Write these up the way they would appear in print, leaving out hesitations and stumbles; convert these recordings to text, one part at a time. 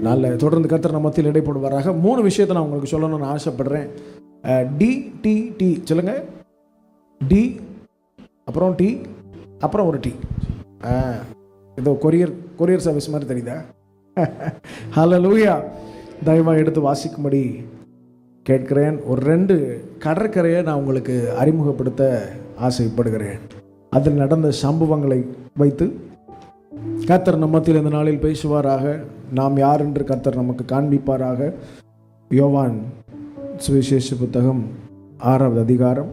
நல்ல தொடர்ந்து கர்த்தர் நம்ம மத்தியில் இடைப்படுவாராக. 3 விஷயத்தை நான் உங்களுக்கு சொல்லணும்னு ஆசைப்படுறேன். DTT சொல்லுங்க. டி, அப்புறம் டி, அப்புறம் ஒரு டி. ஏதோ கொரியர் சர்வீஸ் மாதிரி தெரியுதா? ஹல்லேலூயா. தயவாக எடுத்து வாசிக்கும்படி கேட்கிறேன். ஒரு 2 கடற்கரையை நான் உங்களுக்கு அறிமுகப்படுத்த ஆசைப்படுகிறேன். அதில் நடந்த சம்பவங்களை வைத்து கர்த்தர் நம்ம மத்தியில் இந்த நாளில் பேசுவாராக. நாம் யார் என்று கர்த்தர் நமக்கு காண்பிப்பாராக. யோவான் சுவிசேஷ புத்தகம் 6வது அதிகாரம்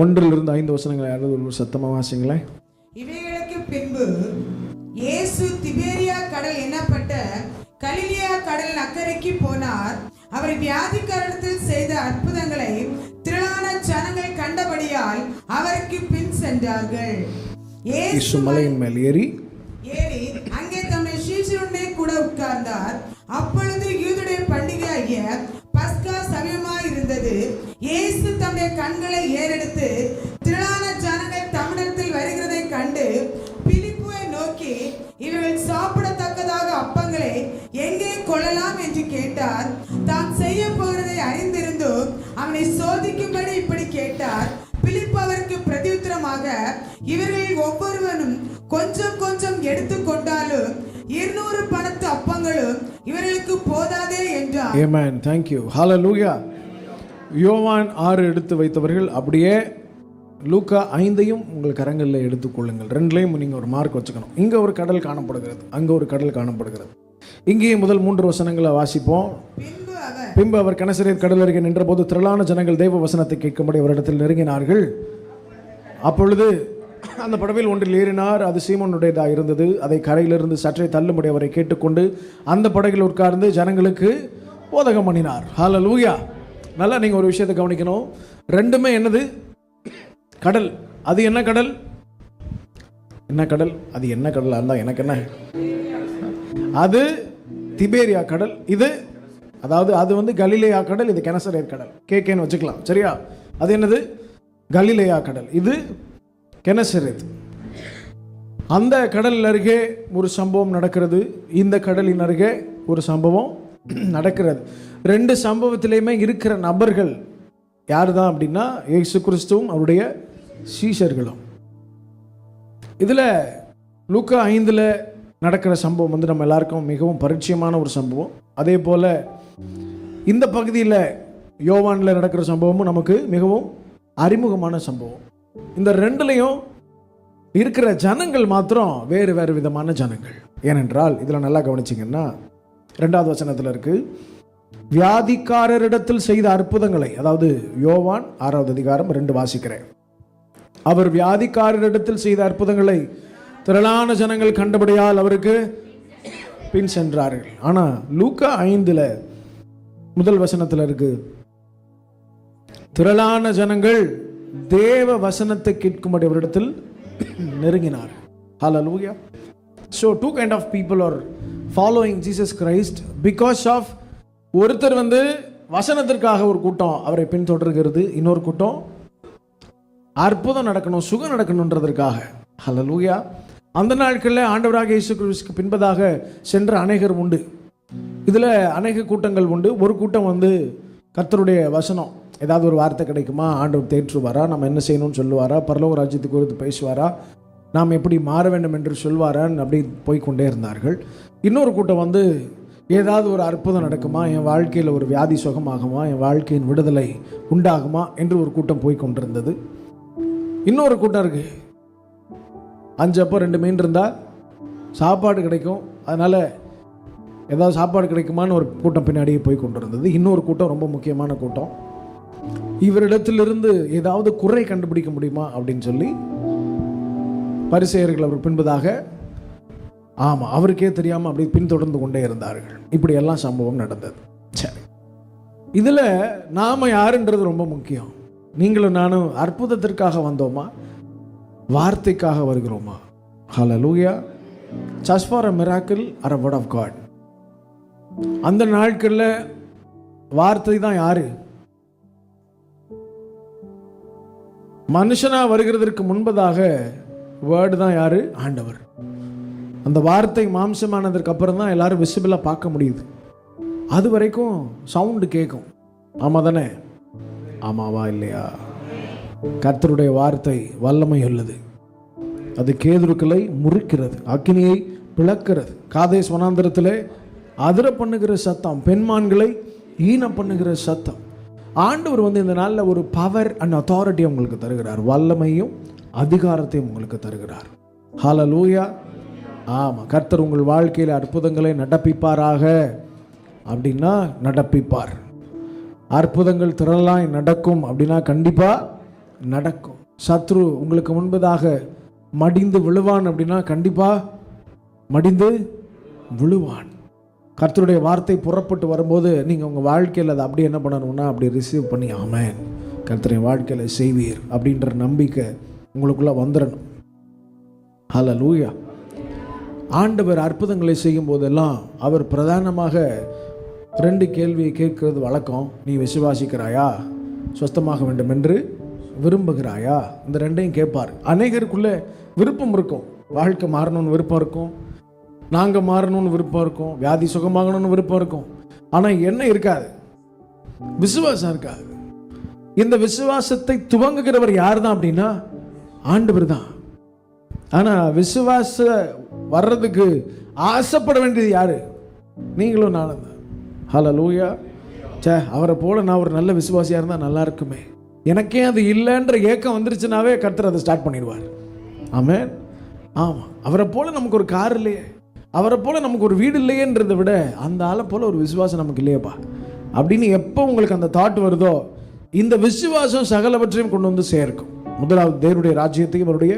1-5 வசனங்களை யாராவது சத்தமாக வாசிங்களேன். இவைகளுக்கு பின்பு இயேசு திபேரியா கடல் எனப்பட்ட கலிலேயா கடலின் அக்கறைக்கு போனார். அவர் வியாதிக்காரத்தில் செய்த அற்புதங்களை திரளான ஜனங்கள் கண்டபடியால் அவருக்கு பின் சென்றார்கள். இயேசு மலையின் மேல் ஏறி அங்கே தம்முடைய சீஷருடனே கூட உட்கார்ந்தார். அப்பொழுது யூதருடைய பண்டிகையாகிய பஸ்கா சமயமாய் இருந்தது. இயேசு தம்முடைய கண்களை ஏறெடுத்து திரளான ஜனங்கள் தம்மிடத்தில் வருகிறதை கண்டு பிலிப்புவை நோக்கி, இவர்கள் சாப்பிடத்தக்கதாக அப்பங்களை எங்கே கொள்ளலாம் என்று கேட்டார். தான் செய்ய போகிறதை அறிந்திருந்தும் அவனை சோதிக்கும்படி இப்படி கேட்டார். பிலிப்பு அவருக்கு பிரதியுத்தரமாக, இவர்களில் ஒவ்வொருவனும் கொஞ்சம் கொஞ்சம் எடுத்துக்கொண்டாலும் 200 பணத்து அப்பங்களும் இவர்களுக்கு போதாதே என்றார். ஆமென். Thank you. Hallelujah. யோவான் 6 எடுத்து வைத்தவர்கள் அப்படியே லூக்கா 5ஐயும் உங்கள் கரங்களில் எடுத்துக்கொள்ளுங்கள். 2லையும் நீங்கள் ஒரு மார்க் வச்சுக்கணும். இங்கே ஒரு கடல் காணப்படுகிறது, அங்கே ஒரு கடல் காணப்படுகிறது. இங்கேயும் முதல் 3 வசனங்களை வாசிப்போம். பின்பு அவர் கெனசரேத் கடல் அருகே நின்றபோது திரளான ஜனங்கள் தேவ வசனத்தை கேட்கும்படி அவரிடத்தில் நெருங்கினார்கள். அப்பொழுது அந்த படவில் ஒன்றில் ஏறினார். அது சீமோனுடையதாக இருந்தது. அதை கரையிலிருந்து சற்றே தள்ளும்படி அவரை கேட்டுக்கொண்டு அந்த படகில் உட்கார்ந்து ஜனங்களுக்கு போதகம் பண்ணினார். ஹல்லேலூயா. நல்லா நீங்கள் ஒரு விஷயத்தை கவனிக்கணும். 2மே என்னது? கடல். அது என்ன கடல்? என்ன கடல்? அது என்ன கடல்? அந்த எனக்கு என்ன? அது திபேரியா கடல். இது அதாவது அது வந்து கலிலேயா கடல். இது கெனசரேத் கடல். கேன்னு வச்சுக்கலாம், சரியா? அது என்னது? கலிலேயா கடல். இது கெனசரேத். அந்த கடல் அருகே ஒரு சம்பவம் நடக்கிறது. இந்த கடலின் அருகே ஒரு சம்பவம் நடக்கிறது. 2 சம்பவத்திலையுமே இருக்கிற நபர்கள் யார் தான் அப்படின்னா இயேசு கிறிஸ்துவும் அவருடைய சீஷர்களும். இதில் லூக்கா 5ல் நடக்கிற சம்பவம் வந்து நம்ம எல்லாருக்கும் மிகவும் பரிச்சயமான ஒரு சம்பவம். அதே போல் இந்த பகுதியில் யோவானில் நடக்கிற சம்பவமும் நமக்கு மிகவும் அறிமுகமான சம்பவம். இந்த 2லையும் இருக்கிற ஜனங்கள் மாத்திரம் வேறு வேறு விதமான ஜனங்கள். ஏனென்றால் இதில் நல்லா கவனிச்சிங்கன்னா 2வது வசனத்தில் இருக்கு, வியாதிக்காரரிடத்தில் செய்த அற்புதங்களை, அதாவது யோவான் 6வது அதிகாரம் 2 வாசிக்கிறேன். அவர் வியாதிக்காரரிடத்தில் செய்த அற்புதங்களை திரளான ஜனங்கள் கண்டபடியால் அவருக்கு பின் சென்றார்கள். ஆனால் லூக்கா 5ல் முதல் வசனத்தில் இருக்கு, திரளான ஜனங்கள் தேவ வசனத்தை கேட்கும்படி அவரிடத்தில் நெருங்கினார். ஹல்லேலூயா. So 2 kind of people are following Jesus Christ because of ஒருத்தர் வந்து வசனத்திற்காக ஒரு கூட்டம் அவரை பின்தொடர்கிறது, இன்னொரு கூட்டம் அற்புதம் நடக்கணும், சுகம் நடக்கணுன்றதற்காக. ஹல்லேலூயா. அந்த நாட்களில் ஆண்டவராக இயேசு கிறிஸ்துவுக்கு பின்பதாக சென்ற அநேகர் உண்டு. இதில் அநேக கூட்டங்கள் உண்டு. ஒரு கூட்டம் வந்து கர்த்தருடைய வசனம், ஏதாவது ஒரு வார்த்தை கிடைக்குமா, ஆண்டவர் தேற்றுவாரா, நம்ம என்ன செய்யணும்னு சொல்லுவாரா, பரலோக ராஜ்யத்தை குறித்து பேசுவாரா, நாம் எப்படி மாற வேண்டும் என்று சொல்வாரான்னு அப்படி போய்கொண்டே இருந்தார்கள். இன்னொரு கூட்டம் வந்து ஏதாவது ஒரு அற்புதம் நடக்குமா, என் வாழ்க்கையில் ஒரு வியாதி சுகமாகுமா, என் வாழ்க்கையின் விடுதலை உண்டாகுமா என்று ஒரு கூட்டம் போய் கொண்டிருந்தது. இன்னொரு கூட்டம் இருக்கு, 5 அப்போ 2 மீன் இருந்தால் சாப்பாடு கிடைக்கும், அதனால் ஏதாவது சாப்பாடு கிடைக்குமான்னு ஒரு கூட்டம் பின்னாடியே போய் கொண்டிருந்தது. இன்னொரு கூட்டம் ரொம்ப முக்கியமான கூட்டம், இவரிடத்திலிருந்து ஏதாவது குறை கண்டுபிடிக்க முடியுமா அப்படின்னு சொல்லி பரிசேயர்கள் அவர் பின்பதாக, ஆமாம், அவருக்கே தெரியாமல் அப்படி பின்தொடர்ந்து கொண்டே இருந்தார்கள். இப்படி எல்லாம் சம்பவம் நடந்தது. சரி, இதில் நாம் யாருன்றது ரொம்ப முக்கியம். நீங்களும் நானும் அற்புதத்திற்காக வந்தோமா, வார்த்தைக்காக வருகிறோமா? ஹல்லேலூயா. Just for a miracle or a word of God. அந்த நாட்களில் வார்த்தை தான் யாரு? மனுஷனா வருகிறதற்கு முன்பதாக வேர்டு தான் யாரு? ஆண்டவர். அந்த வார்த்தை மாம்சமானதற்கு அப்புறம் தான் எல்லாரும் விசிபிளாக பார்க்க முடியுது. அது வரைக்கும் சவுண்டு கேட்கும். ஆமாம் தானே? ஆமாவா இல்லையா? கர்த்தருடைய வார்த்தை வல்லமை உள்ளது. அது கேதுருக்களை முறிக்கிறது, அக்கினியை பிளக்கிறது, காதேஸ் வனாந்தரத்திலே அதிர பண்ணுகிற சத்தம், பெண்மான்களை ஈன பண்ணுகிற சத்தம். ஆண்டவர் இந்த நாளில் ஒரு பவர் அண்ட் அத்தாரிட்டி உங்களுக்கு தருகிறார், வல்லமையும் அதிகாரத்தையும் உங்களுக்கு தருகிறார். ஹல்லேலூயா. ஆமாம், கர்த்தர் உங்கள் வாழ்க்கையில் அற்புதங்களை நடப்பிப்பாராக அப்படின்னா நடப்பிப்பார். அற்புதங்கள் திரளாய் நடக்கும் அப்படின்னா கண்டிப்பாக நடக்கும். சத்ரு உங்களுக்கு முன்பதாக மடிந்து விழுவான் அப்படின்னா கண்டிப்பாக மடிந்து விழுவான். கர்த்தருடைய வார்த்தை புறப்பட்டு வரும்போது நீங்கள் உங்கள் வாழ்க்கையில் அதை அப்படியே என்ன பண்ணணும்னா அப்படி ரிசீவ் பண்ணி, ஆமென், கர்த்தருடைய வாழ்க்கையில் செய்வீர் அப்படின்ற நம்பிக்கை உங்களுக்குள்ளே வந்துடணும். ஹல்லேலூயா. ஆண்டவர் அற்புதங்களை செய்யும் போதெல்லாம் அவர் பிரதானமாக 2 கேள்வியை கேட்கிறது வழக்கம். நீ விசுவாசிக்கிறாயா? சுஸ்தமாக வேண்டும் என்று விரும்புகிறாயா? இந்த 2ஐயும் கேட்பார். அநேகருக்குள்ளே விருப்பம் இருக்கும், வாழ்க்கை மாறணும்னு விருப்பம் இருக்கும், நாங்கள் மாறணும்னு விருப்பம் இருக்கும், வியாதி சுகமாகணும்னு விருப்பம் இருக்கும். ஆனால் என்ன இருக்காது? விசுவாசம் இருக்காது. இந்த விசுவாசத்தை துவங்குகிறவர் யார் தான் அப்படின்னா ஆண்டவர் தான். ஆனால் விசுவாச வர்றதுக்கு ஆசைப்பட வேண்டியது யாரு? நீங்களும் நானும் தான். ஹல்லேலூயா. அவரை போல நான் ஒரு நல்ல விசுவாசியாக இருந்தால் நல்லா இருக்குமே, எனக்கே அது இல்லைன்ற ஏக்கம் வந்துருச்சுனாவே கர்த்தர் அதை ஸ்டார்ட் பண்ணிடுவார். ஆமென். ஆமாம், அவரை போல நமக்கு ஒரு கார் இல்லையே, அவரை போல நமக்கு ஒரு வீடு இல்லையேன்றதை விட அந்த ஆளை போல ஒரு விசுவாசம் நமக்கு இல்லையேப்பா அப்படின்னு எப்போ உங்களுக்கு அந்த தாட் வருதோ, இந்த விசுவாசம் சகலவற்றையும் கொண்டு வந்து சேர்க்கும். முதலாவது தேவனுடைய ராஜ்யத்தையும் அவருடைய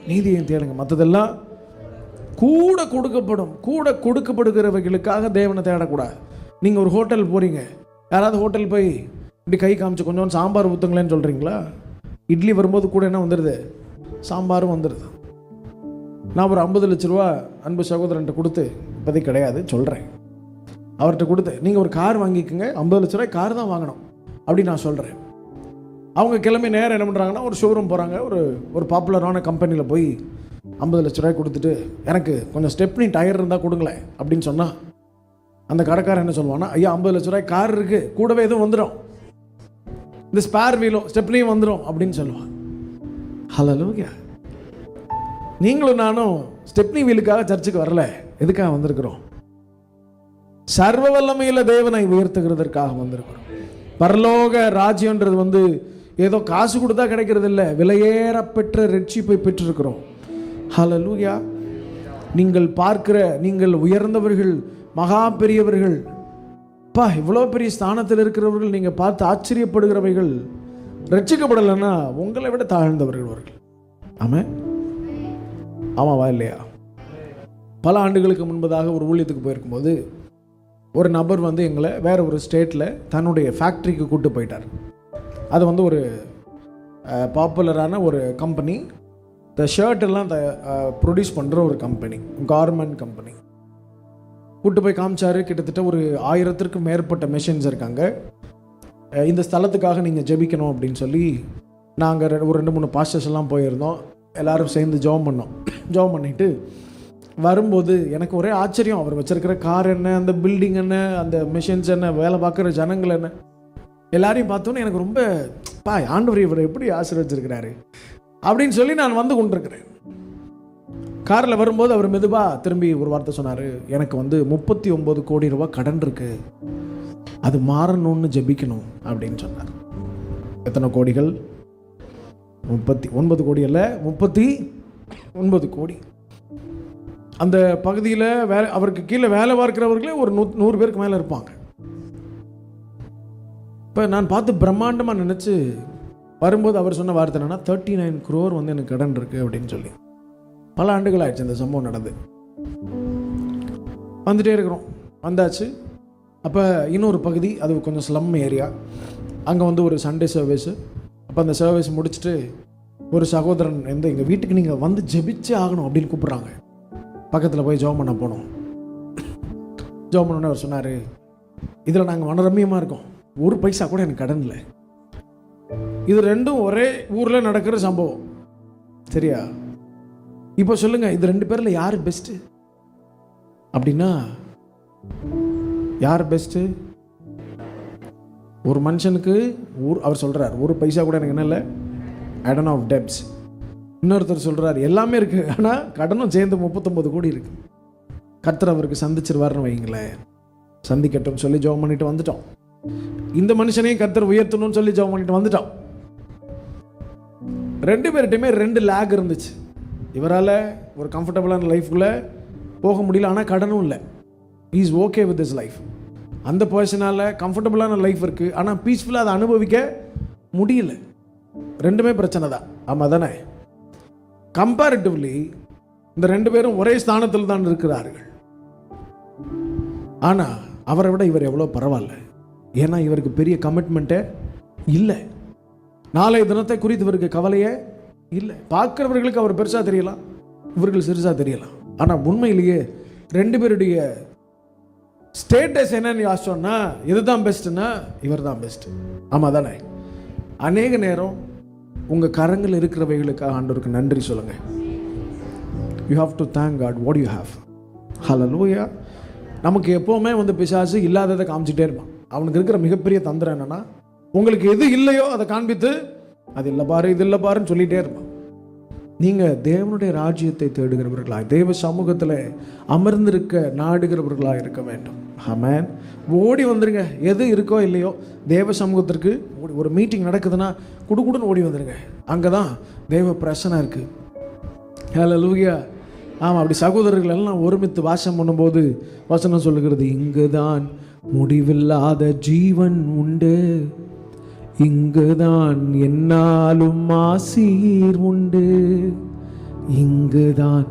நீதியையும் தேடுங்க, மற்றதெல்லாம் கூட கொடுக்கப்படும். கூட கொடுக்கப்படுகிறவர்களுக்காக தேவனை தேடக்கூடாது. நீங்கள் ஒரு ஹோட்டல் போகிறீங்க, யாராவது ஹோட்டல் போய் இப்படி கை காமிச்சு கொஞ்சம் சாம்பார் ஊற்றுங்களேன்னு சொல்கிறீங்களா? இட்லி வரும்போது கூட என்ன வந்துடுது? சாம்பாரும் வந்துடுது. நான் ஒரு 50 லட்ச ரூபா அன்பு சகோதரன்ட்ட கொடுத்து, இப்போதைக்கு கிடையாது சொல்கிறேன், அவர்கிட்ட கொடுத்து நீங்கள் ஒரு கார் வாங்கிக்கோங்க, 50 லட்ச ரூபாய் கார் தான் வாங்கணும் அப்படி நான் சொல்கிறேன். அவங்க கிளம்பி நேரம் என்ன பண்ணுறாங்கன்னா ஒரு ஷோரூம் போகிறாங்க, ஒரு பாப்புலரான கம்பெனியில் போய் 50 லட்ச ரூபாய் கொடுத்துட்டு எனக்கு கொஞ்சம் ஸ்டெப்னி டயர் இருந்தால் கொடுங்களேன் அப்படின்னு சொன்னால் அந்த கடைக்காரன் என்ன சொல்லுவான்னா, ஐயா 50 லட்ச ரூபாய் கார் இருக்குது, கூடவே எதுவும் வந்துடும், இந்த ஸ்பேர் வீலும் ஸ்டெப்னியும் வந்துடும் அப்படின்னு சொல்லுவான். ஹல்லேலூயா. நீங்களும் நானும் ஸ்டெப்னி வீலுக்காக சர்ச்சுக்கு வரல, எதுக்காக வந்திருக்கிறோம்? சர்வ வல்லமையில தேவனை உயர்த்துகிறதற்காக வந்திருக்கிறோம். பரலோக ராஜ்யன்றது ஏதோ காசு கொடுத்தா கிடைக்கிறது இல்லை, விலையேற பெற்ற ரட்சிப்பை பெற்றிருக்கிறோம். ஹல்லேலூயா. நீங்கள் பார்க்கிற, நீங்கள் உயர்ந்தவர்கள், மகா பெரியவர்கள், இவ்வளோ பெரிய ஸ்தானத்தில் இருக்கிறவர்கள் நீங்கள் பார்த்து ஆச்சரியப்படுகிறவைகள் ரட்சிக்கப்படலைன்னா உங்களை விட தாழ்ந்தவர்கள் அவர்கள். ஆமாம், ஆமாவா இல்லையா? பல ஆண்டுகளுக்கு முன்பதாக ஒரு ஊழியத்துக்கு போயிருக்கும்போது ஒரு நபர் எங்களை வேற ஒரு ஸ்டேட்டில் தன்னுடைய ஃபேக்ட்ரிக்கு கூப்பிட்டு போயிட்டார். அது ஒரு பாப்புலரான ஒரு கம்பெனி, இந்த ஷர்ட்டெல்லாம் ப்ரொடியூஸ் பண்ணுற ஒரு கம்பெனி, கார்மெண்ட் கம்பெனி. கூப்பிட்டு போய் காமிச்சார். கிட்டத்தட்ட ஒரு 1000த்திற்கும் மேற்பட்ட மெஷின்ஸ் இருக்காங்க. இந்த ஸ்தலத்துக்காக நீங்கள் ஜெபிக்கணும் அப்படின்னு சொல்லி நாங்கள் ஒரு 2-3 பாஸ்டர்ஸ் எல்லாம் போயிருந்தோம். எல்லோரும் சேர்ந்து ஜெபம் பண்ணோம். ஜெபம் பண்ணிவிட்டு வரும்போது எனக்கு ஒரே ஆச்சரியம். அவர் வச்சிருக்கிற கார் என்ன, அந்த பில்டிங் என்ன, அந்த மிஷின்ஸ் என்ன, வேலை பார்க்குற ஜனங்கள் என்ன, எல்லாரையும் பார்த்தோன்னே எனக்கு ரொம்ப ஆண்டவர் இவரை எப்படி ஆசீர்வதிச்சிருக்கிறாரு அப்படின்னு சொல்லி நான் வந்து கொண்டிருக்கிறேன். காரில் வரும்போது அவர் மெதுவாக திரும்பி ஒரு வார்த்தை சொன்னார். எனக்கு 39 கோடி ரூபாய் கடன் இருக்கு, அது மாறணும்னு ஜெபிக்கணும் அப்படின்னு சொன்னார். எத்தனை கோடிகள்? 39 கோடி அல்ல, 39 கோடி. அந்த பகுதியில் அவருக்கு கீழே வேலை பார்க்கிறவர்களே ஒரு 100 பேருக்கு மேலே இருப்பாங்க. இப்போ நான் பார்த்து பிரம்மாண்டமாக நினச்சி வரும்போது அவர் சொன்ன வார்த்தை என்னன்னா, 39 crore எனக்கு கடன் இருக்குது அப்படின்னு சொல்லி. பல ஆண்டுகள் ஆயிடுச்சு இந்த சம்பவம் நடந்து. வந்துட்டே இருக்கிறோம், வந்தாச்சு. அப்போ இன்னொரு பகுதி, அது கொஞ்சம் ஸ்லம் ஏரியா. அங்கே ஒரு சண்டே சர்வீஸு. அப்போ அந்த சர்வீஸ் முடிச்சுட்டு ஒரு சகோதரன் எங்கள் வீட்டுக்கு நீங்கள் ஜெபிச்சே ஆகணும் அப்படின்னு கூப்பிட்றாங்க. பக்கத்தில் போய் ஜெபம் பண்ண போனோம். ஜெபம் பண்ணோன்னே அவர் சொன்னார், இதில் நாங்கள் மனரம்யமாக இருக்கோம், 1 பைசா கூட எனக்கு கடன் இல்லை. இது 2ம் ஒரே ஊரில் நடக்கிற சம்பவம், சரியா? இப்போ சொல்லுங்க, இது 2 பேர்ல யார் பெஸ்ட் அப்படின்னா யார் பெஸ்ட்? ஒரு மனுஷனுக்கு அவர் சொல்றார், ஒரு பைசா கூட எனக்கு என்ன இல்லை, ஐ டோன்ட் ஹேவ் டெப்ட்ஸ். இன்னொருத்தர் சொல்றார், எல்லாமே இருக்கு, ஆனால் கடனும் சேர்ந்து 39 கோடி இருக்கு. கர்த்தர் அவருக்கு சந்திச்சிருவார்னு வைங்களேன். சந்திக்கட்டும் சொல்லி ஜெபம் பண்ணிட்டு வந்துட்டோம். இந்த மனுஷனையும் கர்த்தர் உயர்த்தணும்னு சொல்லி ஜெபம் பண்ணிட்டு வந்துட்டோம். 2 பேர்கிட்டையுமே 2 லேக் இருந்துச்சு. இவரால் ஒரு கம்ஃபர்டபுளான லைஃப்குள்ளே போக முடியல, ஆனால் கடனும் இல்லை. Is okay with this life. அந்த பர்சனால் கம்ஃபர்டபுளான லைஃப் இருக்குது, ஆனால் பீஸ்ஃபுல்லாக அதை அனுபவிக்க முடியல. 2மே பிரச்சனை தான். ஆமாம் தானே? கம்பேரிட்டிவ்லி இந்த 2 பேரும் ஒரே ஸ்தானத்தில் தான் இருக்கிறார்கள். ஆனால் அவரை விட இவர் எவ்வளோ பரவாயில்ல. ஏன்னா இவருக்கு பெரிய கமிட்மெண்ட்டே இல்லை. நாளைய தினத்தை குறித்து இவருக்கு கவலையே இல்லை. பார்க்குறவர்களுக்கு அவர் பெருசாக தெரியலாம், இவர்கள் சிறுசாக தெரியலாம். ஆனால் உண்மையிலேயே 2 பேருடைய ஸ்டேட்டஸ் என்னன்னு யோசிச்சோன்னா இதுதான் பெஸ்ட்டுன்னா இவர் தான் பெஸ்ட்டு. ஆமாம் தானே? அநேக நேரம் உங்கள் கரங்கள் இருக்கிறவைகளுக்காக ஆண்டவருக்கு நன்றி சொல்லுங்கள். You have to thank God what you have. Hallelujah. நமக்கு எப்போவுமே பிசாசு இல்லாததை காமிச்சிட்டே இருப்பான். அவனுக்கு இருக்கிற மிகப்பெரிய தந்திரம் என்னென்னா, உங்களுக்கு எது இல்லையோ அதை காண்பித்து அது இல்லை பாரு, இது இல்லை பாருன்னு சொல்லிகிட்டே இருப்பான். நீங்கள் தேவனுடைய ராஜ்யத்தை தேடுகிறவர்களாக, தேவ சமூகத்தில் அமர்ந்திருக்க நாடுகிறவர்களாக இருக்க வேண்டும். ஆமென். ஓடி வந்துருங்க. எது இருக்கோ இல்லையோ தேவ சமூகத்திற்கு ஒரு மீட்டிங் நடக்குதுன்னா குடுகுடுன்னு ஓடி வந்துருங்க. அங்கே தான் தேவ பிரசனை இருக்குது. ஹல்லேலூயா. ஆமாம், அப்படி சகோதரர்கள் எல்லாம் ஒருமித்து வாசம் பண்ணும்போது வசனம் சொல்லுகிறது, இங்கு தான் முடிவில்லாத ஜீவன் உண்டு, இங்குதான் என்னாலும் ஆசீர் உண்டு, இங்குதான்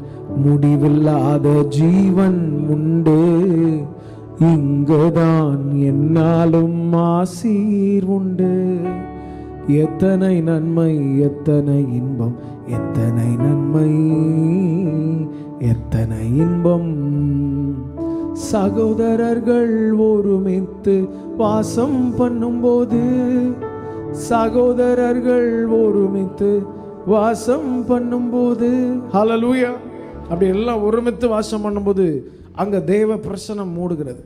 முடிவில்லாத ஜீவன் உண்டு, இங்குதான் என்னாலும் ஆசீர் உண்டு. எத்தனை நன்மை, எத்தனை இன்பம், எத்தனை நன்மை, எத்தனை இன்பம். சகோதரர்கள் ஒருமித்து வாசம் பண்ணும்போது, சகோதரர்கள் ஒருமித்து வாசம் பண்ணும்போது, ஹல்லேலூயா. அப்படி எல்லாம் ஒருமித்து வாசம் பண்ணும்போது அங்கே தேவ பிரசனம் மூடுகிறது.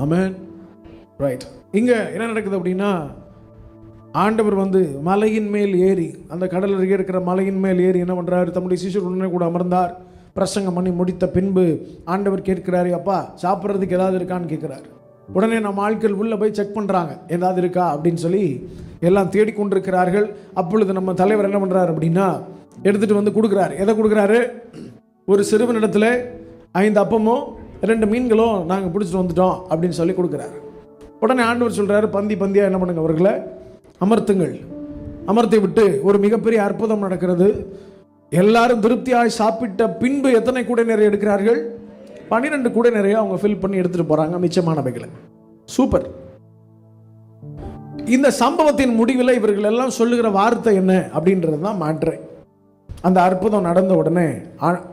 ஆமென். ரைட். இங்கே என்ன நடக்குது அப்படின்னா, ஆண்டவர் மலையின் மேல் ஏறி, அந்த கடல் அருகே இருக்கிற மலையின் மேல் ஏறி என்ன பண்ணுறாரு, தம்முடைய சீஷருடனே கூட அமர்ந்தார். பிரசங்கம் பண்ணி முடித்த பின்பு ஆண்டவர் கேட்கிறாரு, அப்பா சாப்பிட்றதுக்கு ஏதாவது இருக்கான்னு கேட்குறாரு. உடனே நம்ம ஆட்கள் உள்ளே போய் செக் பண்ணுறாங்க, ஏதாவது இருக்கா அப்படின்னு சொல்லி எல்லாம் தேடிக்கொண்டிருக்கிறார்கள். அப்பொழுது நம்ம தலைவர் என்ன பண்ணுறாரு அப்படின்னா, எடுத்துகிட்டு கொடுக்குறாரு. எதை கொடுக்குறாரு? ஒரு சிறுவனிடத்தில் 5 அப்பமும் 2 மீன்களும் நாங்கள் பிடிச்சிட்டு வந்துட்டோம் அப்படின்னு சொல்லி கொடுக்குறாரு. உடனே ஆண்டவர் சொல்கிறாரு, பந்தியாக என்ன பண்ணுங்க, அவர்களை அமர்த்துங்கள். அமர்த்தி விட்டு ஒரு மிகப்பெரிய அற்புதம் நடக்கிறது. எல்லாரும் திருப்தியாய் சாப்பிட்ட பின்பு எத்தனை கூடை நிறைய எடுக்கிறார்கள்? 12 கூடை நிறைய அவங்க ஃபில் பண்ணி எடுத்துகிட்டு போகிறாங்க மிச்சமானவைகளை. சூப்பர். இந்த சம்பவத்தின் முடிவில் இவர்கள் எல்லாம் சொல்லுகிற வார்த்தை என்ன அப்படின்றது தான் மாற்று. அந்த அற்புதம் நடந்த உடனே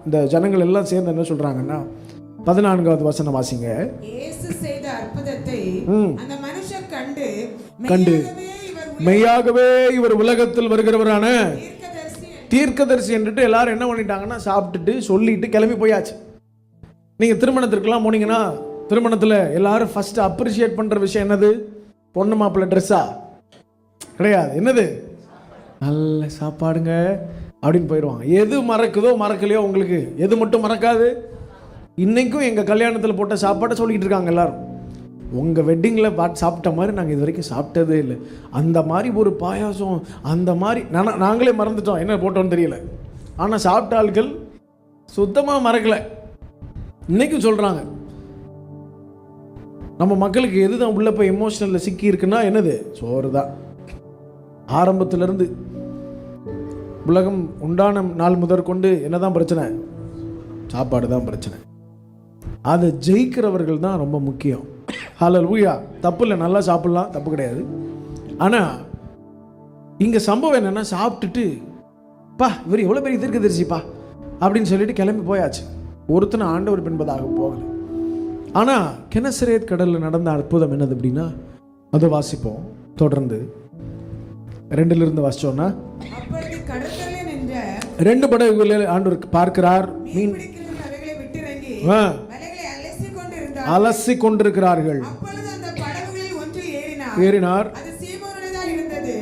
இந்த ஜனங்கள் எல்லாம் சேர்ந்து என்ன சொல்றாங்கன்னா, 14வது வசனம் வாசிங்க. இயேசு செய்த அற்புதத்தை அந்த மனுஷர் கண்டு மெய்யாகவே இவர் உலகத்தில் வருகிறவரான தீர்க்கதரிசி என்றுட்டு எல்லாரும் என்ன பண்ணிட்டாங்கன்னா, சாப்பிட்டுட்டு சொல்லிட்டு கிளம்பி போயாச்சு. நீங்கள் திருமணத்திற்கெல்லாம் போனீங்கன்னா, திருமணத்தில் எல்லாரும் ஃபர்ஸ்ட் அப்ரிஷியேட் பண்ணுற விஷயம் என்னது? பொண்ணு மாப்பிள்ளை ட்ரெஸ்ஸா? கிடையாது. என்னது? நல்ல சாப்பாடுங்க அப்படின்னு போயிடுவாங்க. எது மறக்குதோ மறக்கலையோ, உங்களுக்கு எது மட்டும் மறக்காது? இன்றைக்கும் எங்கள் கல்யாணத்தில் போட்ட சாப்பாட்டை சொல்லிக்கிட்டு இருக்காங்க எல்லாரும். உங்கள் வெட்டிங்கில் சாப்பிட்ட மாதிரி நாங்கள் இது வரைக்கும் சாப்பிட்டதே இல்லை. அந்த மாதிரி ஒரு பாயாசம், அந்த மாதிரி நாங்களே மறந்துட்டோம் என்ன போட்டோன்னு தெரியல. ஆனால் சாப்பிட்ட ஆட்கள் சுத்தமாக மறக்கலை. இன்றைக்கும் சொல்கிறாங்க. நம்ம மக்களுக்கு எது தான் உள்ளே போய் எமோஷனலில் சிக்கி இருக்குன்னா என்னது? சோறு தான். ஆரம்பத்திலேருந்து உலகம் உண்டான நாள் முதற்கொண்டு என்ன தான் பிரச்சனை? சாப்பாடு தான் பிரச்சனை. அதை ஜெயிக்கிறவர்கள் தான் ரொம்ப முக்கியம். ஹல்லேலூயா. தப்பு இல்லை, நல்லா சாப்பிட்லாம், தப்பு கிடையாது. ஆனால் இங்கே சம்பவம் என்னென்னா, சாப்பிட்டுட்டு பா இவர் எவ்வளோ பெரிய தீர்க்கதரிசிப்பா அப்படின்னு சொல்லிட்டு கிளம்பி போயாச்சு. ஒருத்தனை ஆண்டவர் பின்பதாக போகலை. ஆனால் கெனசரேத் கடலில் நடந்த அற்புதம் என்னது அப்படின்னா, அதை வாசிப்போம் தொடர்ந்து. 2லிருந்து வாசிச்சோன்னா, 2 படகுகளில் ஆண்டவர் பார்க்கிறார். மீன் பிடிக்கிறவர்கள் அவைகளை விட்டிறங்கி ஆ, வலைகளை அலசி கொண்டிருந்தார். அலசி கொண்டிருக்கிறார்கள். அப்பொழுது அந்த படகுகளில் ஒன்றில் ஏறினார். அது சீமோனுடையதாக இருந்தது.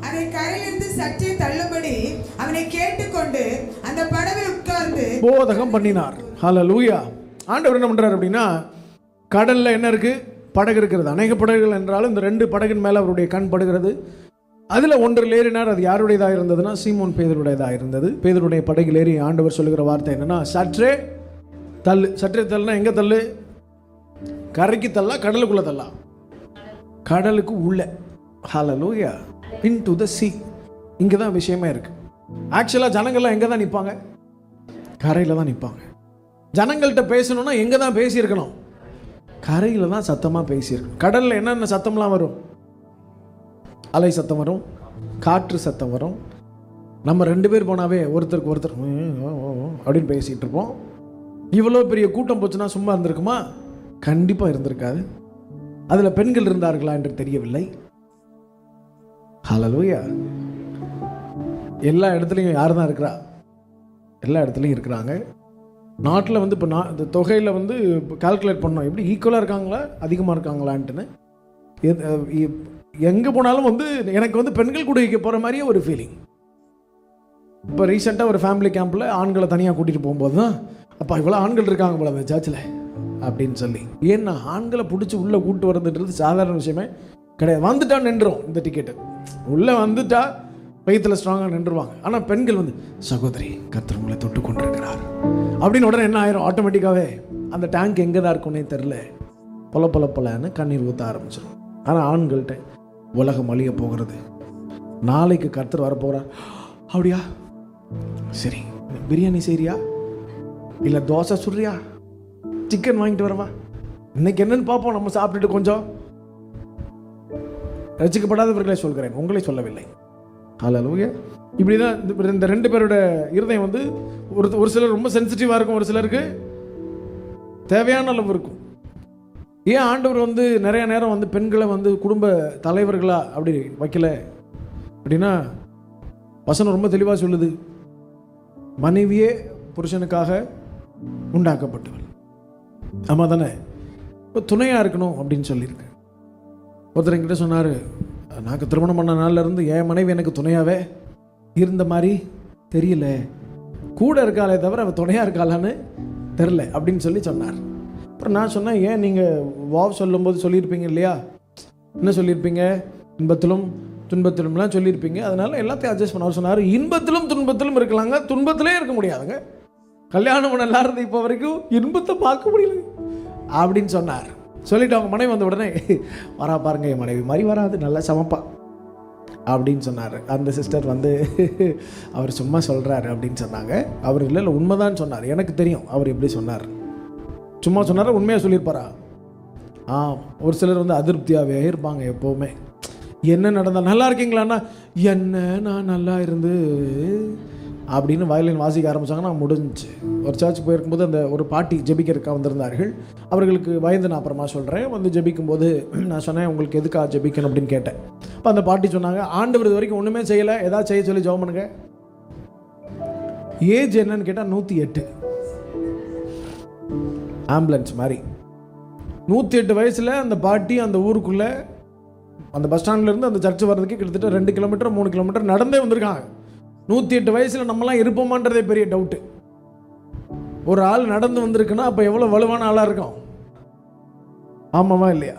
அதை கரையிலிருந்து சற்றே தள்ளும்படி அவனை கேட்டுக்கொண்டு அந்த படவில் உட்கார்ந்து போதகம் பண்ணினார். ஹல்லேலூயா. ஆண்டவர் என்ன பண்றாரு அப்படின்னா, கடல்ல என்ன இருக்கு? படகு இருக்கிறது. அநேக படகுகள் என்றாலும் இந்த 2 படகின் மேல அவருடைய கண் படுகிறது. அதுல ஒன்றில் ஏறினார். அது யாருடையதாக இருந்ததுன்னா சீமோன் பேதுருடையதாக இருந்தது. பேதுருடைய படகில் ஏறி ஆண்டவர் சொல்லுகிற வார்த்தை என்னன்னா, சற்றே தள்ளு. சற்றே தள்ளுனா எங்க தள்ளு? கரைக்கு தள்ளா, கடலுக்குள்ள தள்ளா? கடலுக்கு உள்ள. ஹல்லேலூயா. இன்டு தி சீ. இங்க தான் விஷயமே இருக்கு. ஆக்சுவலா ஜனங்கள்லாம் எங்க தான் நிப்பாங்க? கரையில தான் நிப்பாங்க. ஜனங்கள்கிட்ட பேசணும்னா எங்க தான் பேசியிருக்கணும்? கரையில தான் சத்தமா பேசியிருக்கணும். கடல்ல என்னென்ன சத்தம்லாம் வரும்? அலை சத்தம் வரும், காற்று சத்தம் வரும். நம்ம 2 பேர் போனாவே ஒருத்தருக்கு ஒருத்தர் அப்படின்னு பேசிகிட்டு இருப்போம். இவ்வளோ பெரிய கூட்டம் போச்சுன்னா சும்மா இருந்திருக்குமா? கண்டிப்பாக இருந்திருக்காது. அதில் பெண்கள் இருந்தார்களா என்று தெரியவில்லை. ஹல்லேலூயா. எல்லா இடத்துலையும் யார் தான் இருக்கிறா? எல்லா இடத்துலையும் இருக்கிறாங்க. நாட்டில் வந்து இப்போ இந்த தொகையில் வந்து கால்குலேட் பண்ணோம், எப்படி ஈக்குவலாக இருக்காங்களா அதிகமாக இருக்காங்களான்ட்டுன்னு. எங்கே போனாலும் வந்து எனக்கு வந்து பெண்கள் கூட வைக்க போகிற மாதிரியே ஒரு ஃபீலிங். இப்போ ரீசெண்டாக ஒரு ஃபேமிலி கேம்பில் ஆண்களை தனியாக கூட்டிகிட்டு போகும்போது தான், அப்போ இவ்வளோ ஆண்கள் இருக்காங்க போல அந்த சர்ச்சில் அப்படின்னு சொல்லி. ஏன்னா ஆண்களை பிடிச்சி உள்ளே கூப்பிட்டு வரதுன்றது சாதாரண விஷயமே கிடையாது. வந்துட்டா நின்றுரும் இந்த டிக்கெட்டு. உள்ளே வந்துட்டா வயிற்றில் ஸ்ட்ராங்காக நின்றுவாங்க. ஆனால் பெண்கள் வந்து, சகோதரி கர்த்தர் உங்களை தொட்டு கொண்டிருக்கிறார் அப்படின்னு உடனே என்ன ஆயிரும்? ஆட்டோமேட்டிக்காகவே அந்த டேங்க் எங்கே தான் இருக்குன்னே தெரில, பொலன்னு கண்ணீர் ஊற்ற ஆரம்பிச்சிடும். ஆனால் ஆண்கள்கிட்ட உலகம் அழிய போகிறது, நாளைக்கு கர்த்தர் வரப்போகிறார். அப்படியா? சரி, பிரியாணி செய்றியா, இல்லை தோசை சுடுறியா, சிக்கன் வாங்கிட்டு வரவா, இன்னைக்கு என்னன்னு பார்ப்போம், நம்ம சாப்பிட்டுட்டு கொஞ்சம். ரசிக்கப்படாதவர்களே சொல்கிறேன், உங்களே சொல்லவில்லை. ஹல்லேலூயா. இப்படி தான் இந்த 2 பேரோட இருதயம் வந்து ஒரு சிலர் ரொம்ப சென்சிட்டிவாக இருக்கும், ஒரு சிலருக்கு தேவையான அளவு இருக்கும். ஏன் ஆண்டவர் வந்து நிறைய நேரம் வந்து பெண்களை வந்து குடும்ப தலைவர்களா அப்படி வைக்கல அப்படின்னா, வசனம் ரொம்ப தெளிவாக சொல்லுது, மனைவியே புருஷனுக்காக உண்டாக்கப்பட்டவள். ஆமாம் தானே? இப்போ துணையாக இருக்கணும் அப்படின்னு சொல்லியிருக்கு. ஒருத்தர் என்கிட்ட சொன்னார், நான் திருமணம் பண்ண நாள்லேருந்து என் மனைவி எனக்கு துணையாகவே இருந்த மாதிரி தெரியல, கூட இருக்காளே தவிர அவள் துணையாக இருக்காளான்னு தெரில அப்படின்னு சொல்லி சொன்னார். அப்புறம் நான் சொன்னேன், ஏன் நீங்கள் வாவ் சொல்லும்போது சொல்லியிருப்பீங்க இல்லையா, என்ன சொல்லியிருப்பீங்க, இன்பத்திலும் துன்பத்திலும்லாம் சொல்லியிருப்பீங்க, அதனால் எல்லாத்தையும் அட்ஜஸ்ட் பண்ண. அவர் சொன்னார், இன்பத்திலும் துன்பத்திலும் இருக்கலாங்க, துன்பத்திலே இருக்க முடியாதுங்க. கல்யாணம் பண்ண எல்லாரும் இப்போ வரைக்கும் இன்பத்தை பார்க்க முடியல அப்படின்னு சொன்னார். சொல்லிட்டு அவங்க மனைவி வந்த உடனே, வரா பாருங்க என் மனைவி மாதிரி வராது, நல்லா சமைப்பா அப்படின்னு சொன்னார். அந்த சிஸ்டர் வந்து அவர் சும்மா சொல்கிறாரு அப்படின்னு சொன்னாங்க. அவர் இல்லை உண்மைதான் சொன்னார். எனக்கு தெரியும் அவர் எப்படி சொன்னார். சும்மா சொன்னார், உண்மையாக சொல்லியிருப்பாரா? ஒரு சிலர் வந்து அதிருப்தியாகவே இருப்பாங்க எப்போவுமே. என்ன நடந்தால் நல்லா இருக்கீங்களான்னா, என்ன நான் நல்லா இருந்து அப்படின்னு வயலின் வாசிக்க ஆரம்பித்தாங்கன்னா முடிஞ்சிச்சு. ஒரு சர்ச் போயிருக்கும்போது அந்த ஒரு பாட்டி ஜெபிக்கிறதுக்காக வந்திருந்தார்கள். அவர்களுக்கு வயது நான் அப்புறமா சொல்கிறேன். வந்து ஜெபிக்கும்போது நான் சொன்னேன், உங்களுக்கு எதுக்காக ஜெபிக்கணும் அப்படின்னு கேட்டேன். அப்போ அந்த பாட்டி சொன்னாங்க, ஆண்டவர் இது வரைக்கும் ஒன்றுமே செய்யலை, ஏதாவது செய்ய சொல்லி ஜெபம் பண்ணுங்க. ஏஜ் என்னன்னு கேட்டால் 108. ஆம்புலன்ஸ் மாதிரி 108 வயசில் அந்த பாட்டி அந்த ஊருக்குள்ளே அந்த பஸ் ஸ்டாண்ட்லேருந்து அந்த சர்ச்சு வர்றதுக்கு கிட்டத்தட்ட 2 கிலோமீட்டர் 3 கிலோமீட்டர் நடந்தே வந்திருக்காங்க. 108 வயசில் நம்மலாம் இருப்போமான்றதே பெரிய டவுட்டு. ஒரு ஆள் நடந்து வந்திருக்குன்னா அப்போ எவ்வளோ வலுவான ஆளாக இருக்கும்? ஆமாவா இல்லையா?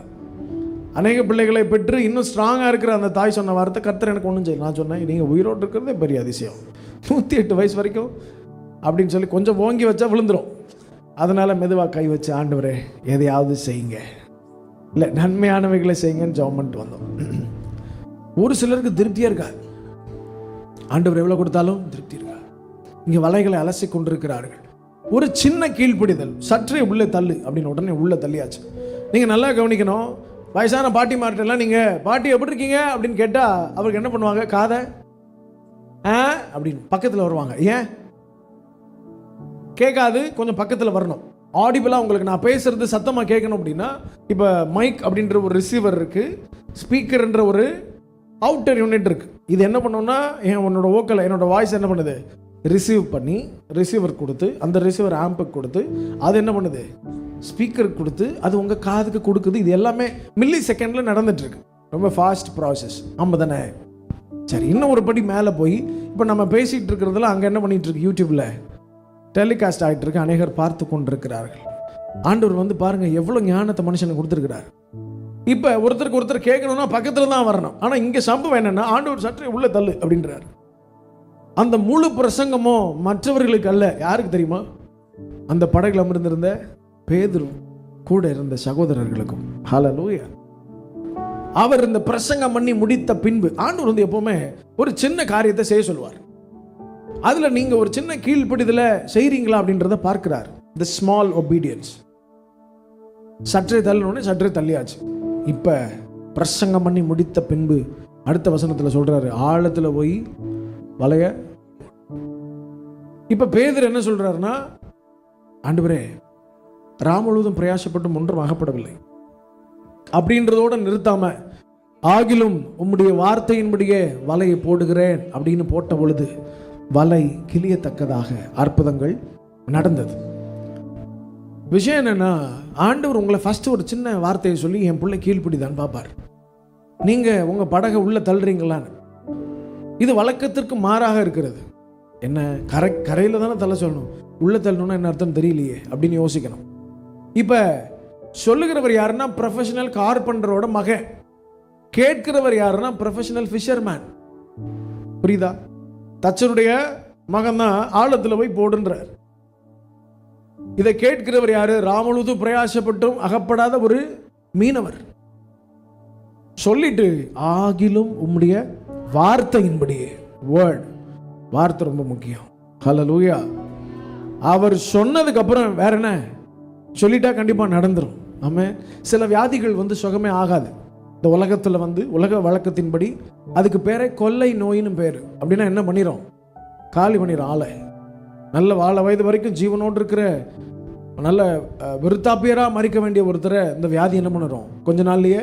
அநேக பிள்ளைகளை பெற்று இன்னும் ஸ்ட்ராங்காக இருக்கிற அந்த தாய் சொன்ன வார்த்தை, கர்த்தர் எனக்கு ஒன்றும் செய்யல. நான் சொன்னேன், நீங்கள் உயிரோடு இருக்கிறதே பெரிய அதிசயம். 108 வயசு வரைக்கும் அப்படின்னு சொல்லி கொஞ்சம் ஓங்கி வச்சா விழுந்துடும். அதனால் மெதுவாக கை வச்சு, ஆண்டவரே எதையாவது செய்யுங்க, இல்லை நன்மையானவைகளை செய்யுங்கன்னு ஜெபம் பண்ணிட்டு வந்தோம். ஒரு சிலருக்கு திருப்தியாக இருக்காது. ஆண்டவர் எவ்வளோ கொடுத்தாலும் திருப்தி இருக்கா. இங்கே வலைகளை அலசி கொண்டிருக்கிறார்கள். ஒரு சின்ன கீழ்ப்பிடிதல், சற்றே உள்ளே தள்ளு அப்படின்னு உடனே உள்ளே தள்ளியாச்சு. நீங்கள் நல்லா கவனிக்கணும். வயசான பாட்டி மார்ட்டெல்லாம் நீங்கள் பாட்டி எப்படி இருக்கீங்க அப்படின்னு கேட்டால் அவருக்கு என்ன பண்ணுவாங்க? காதை அப்படின்னு பக்கத்தில் வருவாங்க. ஏன் கேட்காது? கொஞ்சம் பக்கத்தில் வரணும். ஆடிபிளாக உங்களுக்கு நான் பேசுகிறது சத்தமாக கேட்கணும் அப்படின்னா, இப்போ மைக் அப்படின்ற ஒரு ரிசீவர் இருக்குது, ஸ்பீக்கர்ன்ற ஒரு அவுட்டர் யூனிட் இருக்குது. இது என்ன பண்ணோம்னா, உன்னோட வோக்கல், என்னோட வாய்ஸ் என்ன பண்ணுது? ரிசீவ் பண்ணி ரிசீவர் கொடுத்து அந்த ரிசீவர் ஆம்புக்கு கொடுத்து அது என்ன பண்ணுது, ஸ்பீக்கருக்கு கொடுத்து அது உங்கள் காதுக்கு கொடுக்குது. இது எல்லாமே மில்லி செகண்டில் நடந்துட்டுருக்கு. ரொம்ப ஃபாஸ்ட் ப்ராசஸ். ஆமாம் தானே? சரி, இன்னும் ஒரு படி மேலே போய் இப்போ நம்ம பேசிகிட்டு இருக்கிறதுல அங்கே என்ன பண்ணிகிட்ருக்கு, யூடியூப்பில் டெலிகாஸ்ட் ஆகிட்டு இருக்கு. அநேகர் பார்த்து கொண்டிருக்கிறார்கள். ஆண்டவர் வந்து பாருங்கள் எவ்வளோ ஞானத்தை மனுஷனுக்கு கொடுத்துருக்கிறார். இப்போ ஒருத்தருக்கு ஒருத்தர் கேட்கணும்னா பக்கத்தில் தான் வரணும். ஆனால் இங்கே சம்பவம் என்னென்னா ஆண்டவர் சற்றே உள்ள தள்ளு அப்படின்றார். அந்த முழு பிரசங்கமும் மற்றவர்களுக்கு அல்ல. யாருக்கு தெரியுமா? அந்த படகுல அமர்ந்திருந்த பேதுரு கூட இருந்த சகோதரர்களுக்கும். ஹல்லேலூயா. அவர் இந்த பிரசங்கம் பண்ணி முடித்த பின்பு ஆண்டவர் வந்து எப்பவுமே ஒரு சின்ன காரியத்தை செய்ய சொல்லுவார். அதுல நீங்க ஒரு சின்ன கீழ்ப்படிதல செய்றீங்களா அப்படின்றத பார்க்கிறார். The small obedience. சற்றே தள்ளணும்னு சற்றே தள்ளியாச்சு. இப்ப பிரசங்கம் பண்ணி முடித்த பின்பு அடுத்த வசனத்துல சொல்றாரு, ஆழத்துல போய் வலைய. இப்ப பேதுரு என்ன சொல்றாருன்னா, ஆண்டவரே முழுவதும் பிரயாசப்பட்டும் ஒன்றும் அகப்படவில்லை அப்படின்றதோட நிறுத்தாம, ஆகிலும் உம்முடைய வார்த்தையின்படியே வலையை போடுகிறேன் அப்படின்னு போட்ட பொழுது வலை கிளியத்தக்கதாக அற்புதங்கள் நடந்தது. விஷயம் என்னன்னா, ஆண்டவர் உங்களை ஃபர்ஸ்ட் ஒரு சின்ன வார்த்தையை சொல்லி என் பிள்ளை கீழ்ப்பிடிதான் பார்ப்பார். நீங்க உங்க படகை உள்ள தள்ளுறீங்களான்னு. இது வழக்கத்திற்கு மாறாக இருக்கிறது. என்ன கரையில தானே தள்ள சொல்லணும், உள்ள தள்ளணும்னா என்ன அர்த்தம் தெரியலையே அப்படின்னு யோசிக்கணும். இப்ப சொல்லுகிறவர் யாருன்னா ப்ரொஃபஷனல் கார்பெண்டரோட மகன். கேட்கிறவர் யாருன்னா ப்ரொஃபஷனல் ஃபிஷர்மேன். புரியுதா? தச்சருடைய மகன் தான் ஆழத்துல போய் போடுன்றார். இதை கேட்கிறவர் யாரு? முழுவதும் பிரயாசப்பட்டும் அகப்படாத ஒரு மீனவர். சொல்லிட்டு ஆகிலும் உம்முடைய வார்த்தையின்படியே. வேர்ட், வார்த்தை ரொம்ப முக்கியம். ஹல்லேலூயா. அவர் சொன்னதுக்கு அப்புறம் வேற என்ன சொல்லிட்டா கண்டிப்பா நடந்துரும். ஆமென். சில வியாதிகள் வந்து சுகமே ஆகாது. இந்த உலகத்துல வந்து உலக வழக்கத்தின்படி அதுக்கு பேரே கொள்ளை நோயின்னு பேரு. அப்படின்னா என்ன பண்ணிரும், காலி பண்ணிரும் ஆளை. நல்ல வாழ வயது வரைக்கும் ஜீவனோடு இருக்கிற நல்ல விருத்தாப்பியரா மறிக்க வேண்டிய ஒருத்தரை இந்த வியாதி என்ன பண்ணிரும், கொஞ்ச நாள்லயே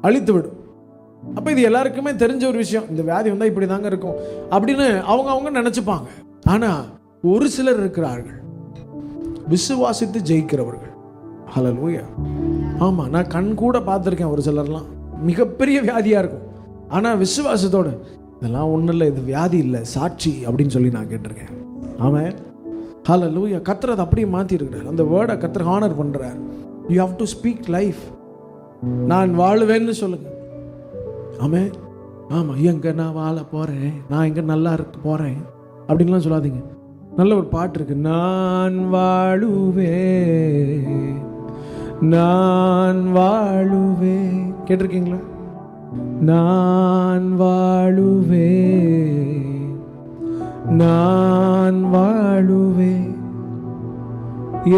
அழித்து விடும். அப்ப இது எல்லாருக்குமே தெரிஞ்ச ஒரு விஷயம். இந்த வியாதி வந்தா இப்படி தாங்க இருக்கும் அப்படின்னு அவங்க நினைச்சுப்பாங்க. ஆனா ஒரு சிலர் இருக்கிறார்கள் விசுவாசித்து ஜெயிக்கிறவர்கள். ஹல்லேலூயா. ஆமா, நான் கண் கூட பார்த்துருக்கேன். ஒரு சிலர்லாம் மிகப்பெரிய வியாதியா இருக்கும், ஆனா விசுவாசத்தோட இதெல்லாம் ஒன்றும் இல்லை, இது வியாதி இல்லை, சாட்சி அப்படின்னு சொல்லி நான் கேட்டிருக்கேன். ஆமாம். ஹல்லேலூயா. கர்த்தர் அதை அப்படியே மாற்றி இருக்கிறார். அந்த வேர்டை கர்த்தர் ஹானர் பண்ணுறார். You have to speak life. நான் வாழுவேன்னு சொல்லுங்க. ஆமாம். ஆமாம், எங்கே நான் வாழ போகிறேன், நான் எங்கே நல்லா இருக்க போகிறேன் அப்படின்லாம் சொல்லாதீங்க. நல்ல ஒரு பாட்டு இருக்கு, நான் வாழுவேன், நான் வாழுவேன். கேட்டிருக்கீங்களா? நான் வாழுவேன், நான் வாழுவேன்,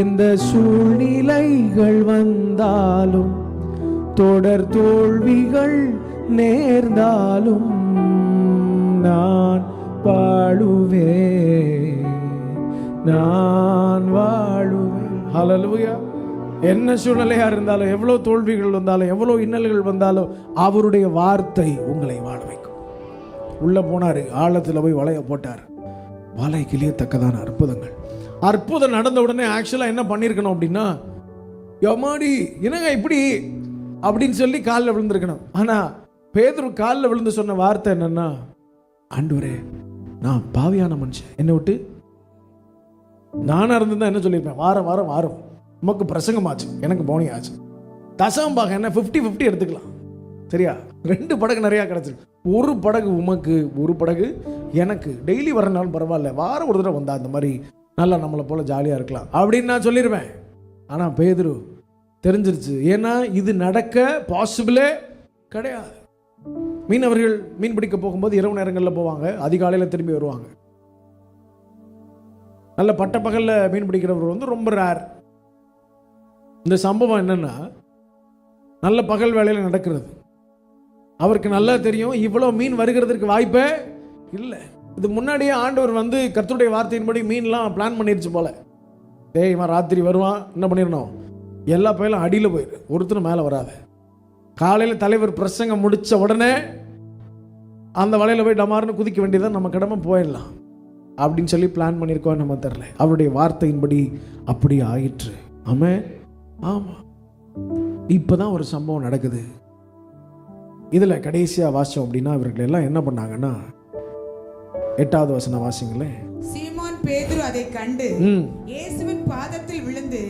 எந்த சூழ்நிலைகள் வந்தாலும் தொடர் தோல்விகள் நேர்ந்தாலும் நான் வாழுவேன், நான் வாழுவேன். ஹல்லேலூயா. என்ன சூழ்நிலையா இருந்தாலும், எவ்வளவு தோல்விகள் வந்தாலும், எவ்வளவு இன்னல்கள் வந்தாலும் அவருடைய வார்த்தை உங்களை வாழ வைக்கும். உள்ள போனாரு, ஆழத்துல போய் வலைய போட்டார். வலை கிளியத்தக்கதான அற்புதங்கள். அற்புதம் நடந்த உடனே ஆக்சுவலா என்ன பண்ணிருக்கணும் அப்படின்னா, யமாடி என்னங்க இப்படி அப்படின்னு சொல்லி காலில் விழுந்திருக்கணும். ஆனா பேதுரு காலில் விழுந்து சொன்ன வார்த்தை என்னன்னா, ஆண்டவரே நான் பாவியான மனுஷன், என்னை விட்டு. நானா இருந்திருந்தா என்ன சொல்லியிருப்பேன், வாரம் வாரம் வாரம் உமக்கு பிரசங்கமாச்சு, எனக்கு போனி ஆச்சு, தசம்பாக என்ன 50-50 எடுத்துக்கலாம், சரியா? 2 படகு நிறையா கிடச்சிருக்கு, ஒரு படகு உமக்கு, ஒரு படகு எனக்கு. டெய்லி வரனாலும் பரவாயில்ல, வாரம் ஒரு தடவை வந்தா அந்த மாதிரி நல்லா நம்மளை போல ஜாலியாக இருக்கலாம் அப்படின்னு நான் சொல்லிடுவேன். ஆனால் பேதுரு தெரிஞ்சிருச்சு, ஏன்னா இது நடக்க பாசிபிளே கிடையாது. மீனவர்கள் மீன் பிடிக்க போகும்போது இரவு நேரங்களில் போவாங்க, அதிகாலையில் திரும்பி வருவாங்க. நல்ல பட்டப்பகலில் மீன் பிடிக்கிறவர் வந்து ரொம்ப ரேர். இந்த சம்பவம் என்னன்னா, நல்ல பகல் வேலையில் நடக்கிறது. அவருக்கு நல்லா தெரியும் இவ்வளோ மீன் வருகிறதுக்கு வாய்ப்பே இல்லை. இது முன்னாடியே ஆண்டவர் வந்து கர்த்தருடைய வார்த்தையின்படி மீன்லாம் பிளான் பண்ணிருச்சு போல. டேய் இவன் ராத்திரி வருவான், என்ன பண்ணிடணும், எல்லா பயிலும் அடியில் போயிரு, ஒருத்தரும் மேலே வராது. காலையில் தலைவர் பிரசங்கம் முடித்த உடனே அந்த வலையில் போய் டமார்னு குதிக்க வேண்டியதான் நம்ம கடமை, போயிடலாம். அப்படின்னு சொல்லி பிளான் பண்ணியிருக்கோம் நம்ம தெரில. அவருடைய வார்த்தையின்படி அப்படி ஆயிற்று. ஆமென். ஆமாம், இப்போ தான் ஒரு சம்பவம் நடக்குது. இதில் கடைசியாக வாசித்தோம் அப்படின்னா இவர்கள் எல்லாம் என்ன பண்ணாங்கன்னா, 8வது வசனம் வாசிங்களேன். சீமோன் பேதுரு அதை கண்டு இயேசுவின் பாதத்தில் விழுந்து,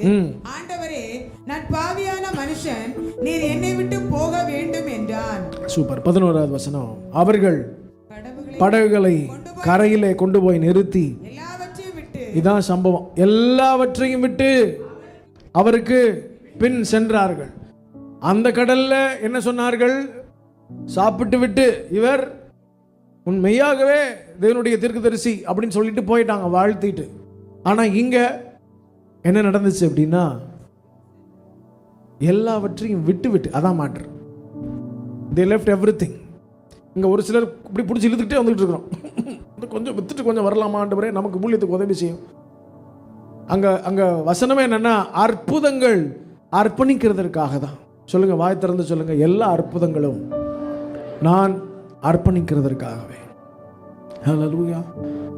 ஆண்டவரே, நான் பாவியான மனுஷன், நீர் என்னை விட்டு போக வேண்டும் என்றான். சூப்பர். 11வது வசனம். அவர்கள் படகுகளை கரையிலே கொண்டு போய் நிறுத்தி எல்லாவற்றையும் விட்டு, இதான் சம்பவம், எல்லாவற்றையும் விட்டு அவருக்கு பின் சென்றார்கள். அந்த கடல்ல என்ன சொன்னார்கள்? சாப்பிட்டு விட்டு இவர் உண்மையாகவே தேவனுடைய தீர்க்கதரிசி அப்படின்னு சொல்லிட்டு போயிட்டாங்க வாழ்த்திட்டு. ஆனா இங்க என்ன நடந்துச்சு அப்படின்னா, எல்லாவற்றையும் விட்டு விட்டு, அதான் மாற்று. they left everything. இங்க ஒரு சிலர் இப்படி பிடிச்சி இழுத்துக்கிட்டே வந்துட்டு இருக்கிறோம். கொஞ்சம் வித்துட்டு கொஞ்சம் வரலாமா ஆண்டவரே, நமக்கு ஊழியத்துக்கு உதவி செய்யும். அங்க அங்க வசனமே என்னன்னா, அற்புதங்கள் அர்ப்பணிக்கிறதற்காக தான். சொல்லுங்க, வாய் திறந்து சொல்லுங்க, எல்லா அற்புதங்களும் நான் அர்ப்பணிக்கிறதற்காகவே. ஹல்லேலூயா.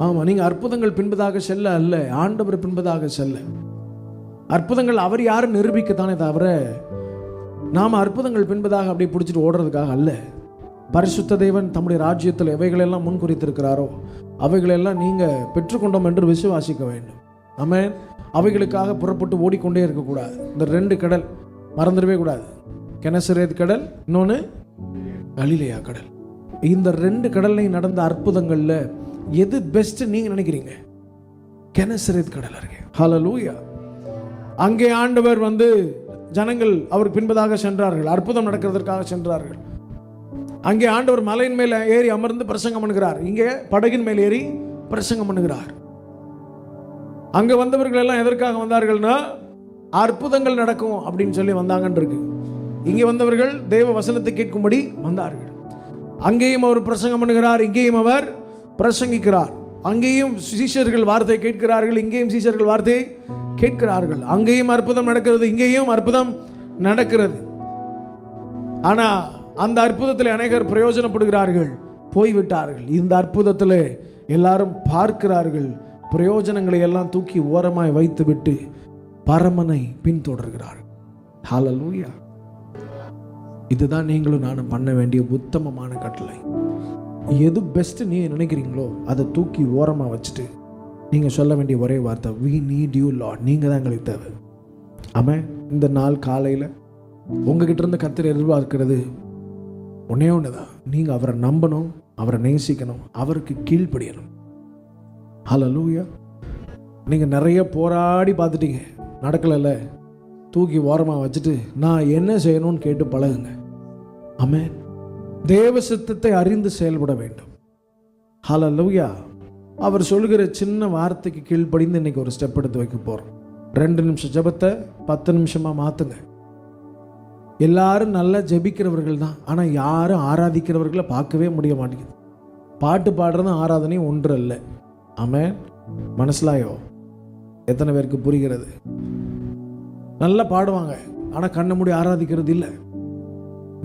ஆமா, நீங்க அற்புதங்கள் பின்பதாக செல்ல அல்ல, ஆண்டவர் பின்பதாக செல்ல. அற்புதங்கள் அவர் யாரும் நிரூபிக்கத்தானே தவிர நாம் அற்புதங்கள் பின்பதாக அப்படியே பிடிச்சிட்டு ஓடுறதுக்காக அல்ல. பரிசுத்த தேவன் தம்முடைய ராஜ்யத்தில் எவைகளெல்லாம் முன்குறித்திருக்கிறாரோ அவைகளெல்லாம் நீங்க பெற்றுக்கொண்டோம் என்று விசுவாசிக்க வேண்டும். ஆமென். அவைகளுக்காக புறப்பட்டு ஓடிக்கொண்டே இருக்கக்கூடாது. இந்த 2 கடல் மறந்துடவே கூடாது. கெனசரேத் கடல், இன்னொன்று கலிலேயா கடல். இந்த 2 கடல்லையும் நடந்த அற்புதங்கள்ல எது பெஸ்ட் நீங்க நினைக்கிறீங்க? கெனசரேத் கடல் அருகே. ஹல்லேலூயா. அங்கே ஆண்டவர் ஜனங்கள் அவர் பின்பதாக சென்றார்கள், அற்புதம் நடக்கிறதற்காக சென்றார்கள். அங்கே ஆண்டவர் மலையின் மேல ஏறி அமர்ந்து பிரசங்கம் பண்ணுகிறார், இங்கே படகின் மேல் ஏறி பிரசங்கம் பண்ணுகிறார். அங்க வந்தவர்கள் எல்லாம் எதற்காக வந்தார்கள்னா, அற்புதங்கள் நடக்கும் அப்படின்னு சொல்லி வந்தாங்கன்னு இருக்கு. இங்கே வந்தவர்கள் தேவ வசனத்தை கேட்கும்படி வந்தார்கள். அங்கேயும் அவர் பிரசங்கம் பண்ணுகிறார், இங்கேயும் அவர் பிரசங்கிக்கிறார். அங்கேயும் சீஷர்கள் வார்த்தை கேட்கிறார்கள், இங்கேயும் சீஷர்கள் வார்த்தை கேட்கிறார்கள். அங்கேயும் அற்புதம் நடக்கிறது, இங்கேயும் அற்புதம் நடக்கிறது. ஆனா அந்த அற்புதத்தில் அநேகர் பிரயோஜனப்படுகிறார்கள், போய்விட்டார்கள். இந்த அற்புதத்தில் எல்லாரும் பார்க்கிறார்கள், பிரயோஜனங்களை எல்லாம் தூக்கி ஓரமாய் வைத்துவிட்டு பரமனை பின்தொடர்கிறார்கள். ஹல்லேலூயா. இதுதான் நீங்களும் நானும் பண்ண வேண்டிய உத்தமமான கட்டளை. எது பெஸ்ட் நீங்க நினைக்கிறீங்களோ அதை தூக்கி ஓரமா வச்சுட்டு நீங்க சொல்ல வேண்டிய ஒரே வார்த்தை, we need you Lord. நீங்க தான் எங்களுக்கு தேவை. ஆமென். இந்த நாள் காலையில உங்ககிட்ட இருந்து கர்த்தர் எதிர்பார்க்கிறது ஒன்னே ஒண்ணுதான், நீங்க அவரை நம்பணும், அவரை நேசிக்கணும், அவருக்கு கீழ்ப்படியணும். ஹல்லேலூயா. நீங்க நிறைய போராடி பார்த்துட்டீங்க, நடக்கலைல்ல, தூக்கி ஓரமாக வச்சுட்டு நான் என்ன செய்யணும்னு கேட்டு பழகுங்க. ஆமென். தேவ சித்தத்தை அறிந்து செயல்பட வேண்டும். ஹல்லேலூயா. அவர் சொல்லுகிற சின்ன வார்த்தைக்கு கீழ்ப்படிந்து இன்னைக்கு ஒரு ஸ்டெப் எடுத்து வைக்க போறோம். 2 நிமிஷம் ஜெபத்தை 10 நிமிஷமா மாத்துங்க. எல்லாரும் நல்லா ஜெபிக்கிறவர்கள் தான், ஆனால் யாரும் ஆராதிக்கிறவர்களை பார்க்கவே முடிய மாட்டேங்குது. பாட்டு பாடுறதும் ஆராதனையும் ஒன்று அல்ல. ஆமென். மனசிலாயோ? எத்தனை பேருக்கு புரிகிறது? நல்லா பாடுவாங்க, ஆனால் கண்ணை மூடி ஆராதிக்கிறது இல்லை.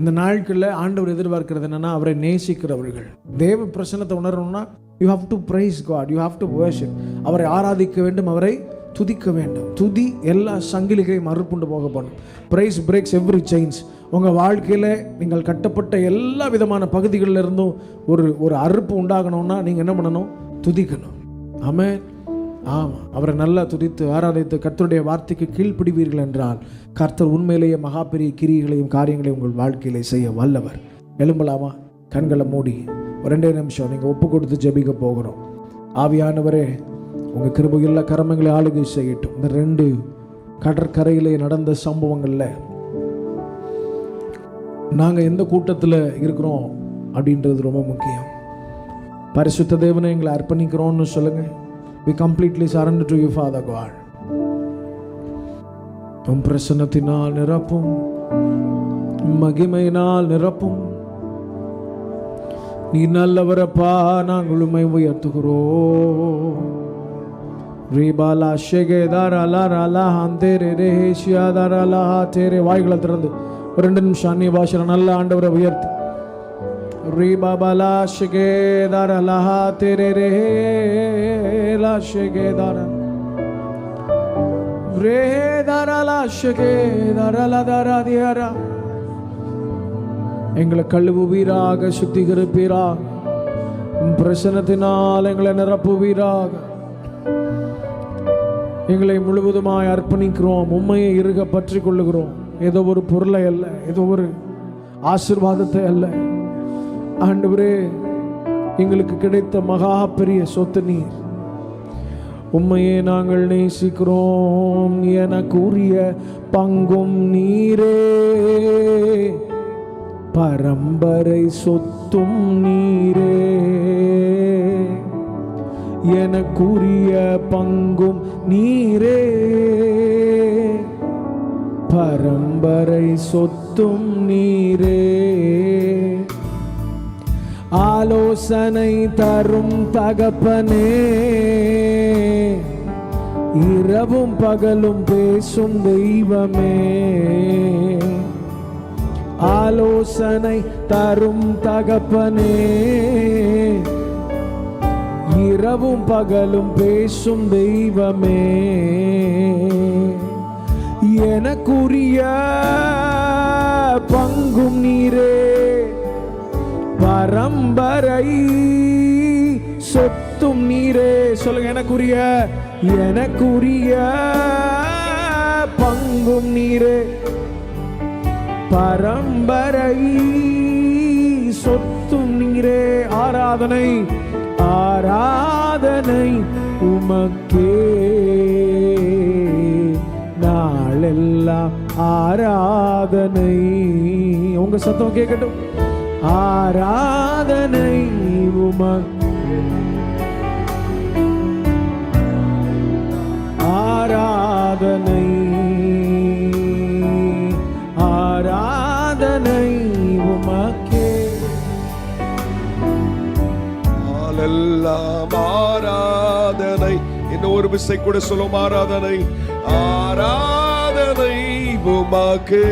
இந்த நாட்களில் ஆண்டவர் எதிர்பார்க்கிறது என்னன்னா, அவரை நேசிக்கிறவர்கள். தேவ பிரசன்னத்தை உணரணும்னா you have to praise God, you have to worship. அவரை ஆராதிக்க வேண்டும், அவரை துதிக்க வேண்டும். துதி எல்லா சங்கிலிகளையும் மறுப்புண்டு போக பண்ணும். Praise breaks every chains. உங்கள் வாழ்க்கையில் நீங்கள் கட்டப்பட்ட எல்லா விதமான பகுதிகளில் இருந்தும் ஒரு அறுப்பு உண்டாகணும்னா நீங்கள் என்ன பண்ணணும்? துதிக்கணும். ஆமென். ஆமாம், அவரை நல்லா துதித்து ஆராதித்து கர்த்தருடைய வார்த்தைக்கு கீழ்ப்பிடிவீர்கள் என்றால் கர்த்தர் உண்மையிலேயே மகா பெரிய கிரியைகளையும் காரியங்களையும் உங்கள் வாழ்க்கையிலே செய்ய வல்லவர். எழும்பலாமா? கண்களை மூடி ஒரு 2 நிமிஷம் நீங்கள் ஒப்பு கொடுத்து ஜெபிக்க போகிறோம். ஆவியானவரே, உங்கள் கிருபையுள்ள கரமங்களை ஆளுகை செய்யட்டும். இந்த 2 கடற்கரையிலே நடந்த சம்பவங்களில் நாங்கள் எந்த கூட்டத்தில் இருக்கிறோம் அப்படின்றது ரொம்ப முக்கியம். பரிசுத்த தேவனை எங்களை அர்ப்பணிக்கிறோம்னு சொல்லுங்கள். We completely surrender to you, Father God. உம் பிரசன்னத்தினால் நிரப்பும், மகிமையினால் நிரப்பும். நீ நல்லவரப்பா, நாங்கள் உம்மை உயர்த்துகிறோம். ரீபாலா ஷெகேதாரலா ஹந்தேரே ரேஷியாதாரலா தேரே. வாய்களை திறந்து 2 நிமிஷம் அந்நிய பாஷையில் நல்ல ஆண்டவரை உயர்த்து Ribabala shigedara laha terere la shigedara Redara la shigedara la dara diara எங்களை கழுவுவீராக, சுத்திகரிப்பீராக, பிரசன்னத்தினால் எங்களை நிரப்புவீராக. எங்களை முழுவதுமாய் அர்ப்பணிக்கிறோம். உண்மையை இறுக பற்றி கொள்ளுகிறோம். ஏதோ ஒரு பொருளை அல்ல, ஏதோ ஒரு ஆசீர்வாதத்தை அல்ல. ஆண்டவரே, எங்களுக்கு கிடைத்த மகா பெரிய சொத்து நீர். உண்மையை நாங்கள் நேசிக்கிறோம். எனக்குரிய பங்கும் நீரே, பரம்பரை சொத்தும் நீரே. எனக்குரிய பங்கும் நீரே, பரம்பரை சொத்தும் நீரே. ஆலோசனை தரும் தகப்பனே, இரவும் பகலும் பேசும் தெய்வமே. ஆலோசனை தரும் தகப்பனே, இரவும் பகலும் பேசும் தெய்வமே. எனக்குரிய பங்கும் நீரே, பரம்பரை சொத்தும் நீரே. சொல்லுங்க, எனக்குரிய பங்கும் நீரே, பரம்பரை சொத்தும் நீரே. ஆராதனை ஆராதனை உமக்கே, நாளெல்லாம் ஆராதனை. உங்க சத்தம் கேட்கட்டும். ஆராதனை உமக்கே, ஆராதனை ஆராதனை உமக்கே. நாளெல்லாம் ஆராதனை. இன்னும் ஒரு விசை கூட சொல்லும், ஆராதனை ஆராதனை உமக்கே.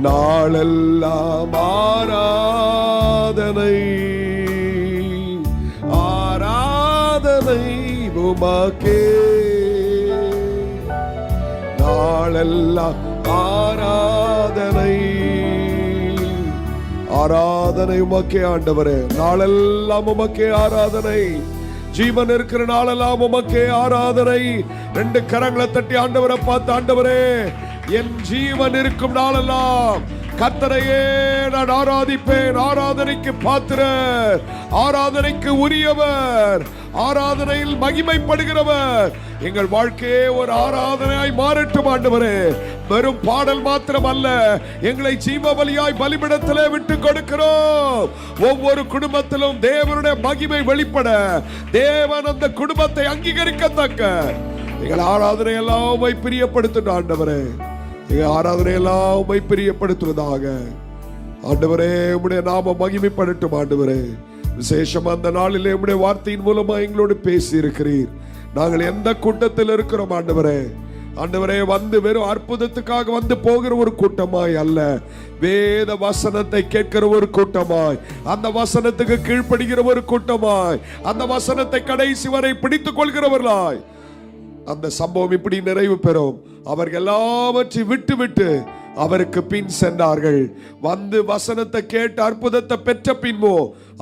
நாளெல்லாம் ஆராதனை ஆராதனை உமக்கே. நாளெல்லாம் ஆராதனை ஆராதனை உமக்கே. ஆண்டவரே, நாளெல்லாம் உமக்கே ஆராதனை. ஜீவன் இருக்கிற நாளெல்லாம் உமக்கே ஆராதனை. ரெண்டு கரங்களை தட்டி ஆண்டவரை பார்த்து, ஆண்டவரே, என் ஜீவன் இருக்கும் நாளெல்லாம் கர்த்தரையே நான் ஆராதிப்பேன். ஆராதனைக்கு பாத்திரர், ஆராதனைக்கு உரியவர், ஆராதனையில் மகிமைப்படுகிறவர். எங்கள் வாழ்க்கையே ஒரு ஆராதனையாய் மாறட்டும் ஆண்டவரே. வெறும் பாடல் மாத்திரம் அல்ல, எங்களை ஜீவ பலியாய் பலிபீடத்திலே விட்டு கொடுக்கிறோம். ஒவ்வொரு குடும்பத்திலும் தேவனுடைய மகிமை வெளிப்பட, தேவன் அந்த குடும்பத்தை அங்கீகரிக்கத்தக்க எங்கள் ஆராதனை எல்லாம் உம்மை பிரியப்படுத்தும் ஆண்டவரே. எங்கள் ஆராதனை எல்லாம் உம்மை பிரியப்படுத்துவதாக ஆண்டவரே. உம்முடைய நாம மகிமைப்படட்டும் ஆண்டவரே. விசேஷமா அந்த நாளிலே உம்முடைய வார்த்தையின் மூலமா எங்களோடு பேசி இருக்கிறீர். நாங்கள் எந்த கூட்டத்தில் இருக்கிறோம் ஆண்டவரே? ஆண்டவரே, வந்து வெறும் அற்புதத்துக்காக வந்து போகிற ஒரு கூட்டமாய் அல்ல, வேத வசனத்தை கேட்கிற ஒரு கூட்டமாய், அந்த வசனத்துக்கு கீழ்ப்படுகிற ஒரு கூட்டமாய், அந்த வசனத்தை கடைசி வரை பிடித்துக் கொள்கிறவர்களாய் அந்த சம்பவம் இப்படி நிறைவு பெறும். அவர்கள் எல்லாவற்றையும் விட்டு விட்டு அவருக்கு பின் சென்றார்கள். வந்து வசனத்தை கேட்டு அற்புதத்தை பெற்ற பின்போ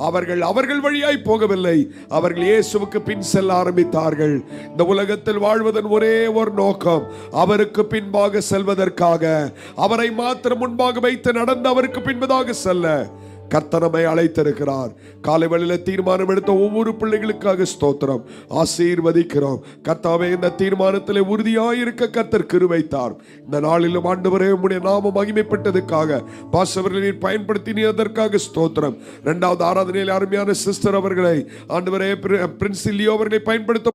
அவர்கள் வழியாய் போகவில்லை, அவர்கள் இயேசுவுக்கு பின் செல்ல ஆரம்பித்தார்கள். இந்த உலகத்தில் வாழ்வதன் ஒரே ஒரு நோக்கம், அவருக்கு பின்பாக செல்வதற்காக, அவரை மாத்திரம் முன்பாக வைத்து நடந்து அவருக்கு பின்பதாக செல்ல கர்த்தர் நம்மை அழைத்திருக்கிறார். காலை வேளையில தீர்மானம் எடுத்த ஒவ்வொரு பிள்ளைகளுக்காக ஸ்தோத்திரம், ஆசீர்வதிக்கிறோம். கர்த்தாவே, இந்த தீர்மானத்திலே உறுதியாயிருக்க கர்த்தர் கிருபைத்தார். இந்த நாளிலும் ஆண்டவரே, உம்முடைய நாமம் மகிமைப்பட்டதுக்காக பாசவர்களை பயன்படுத்தினதற்காக ஸ்தோத்திரம். இரண்டாவது ஆராதனையில் அருமையான சிஸ்டர் அவர்களை ஆண்டவரே, பிரின்ஸ் லியோ அவர்களை பயன்படுத்த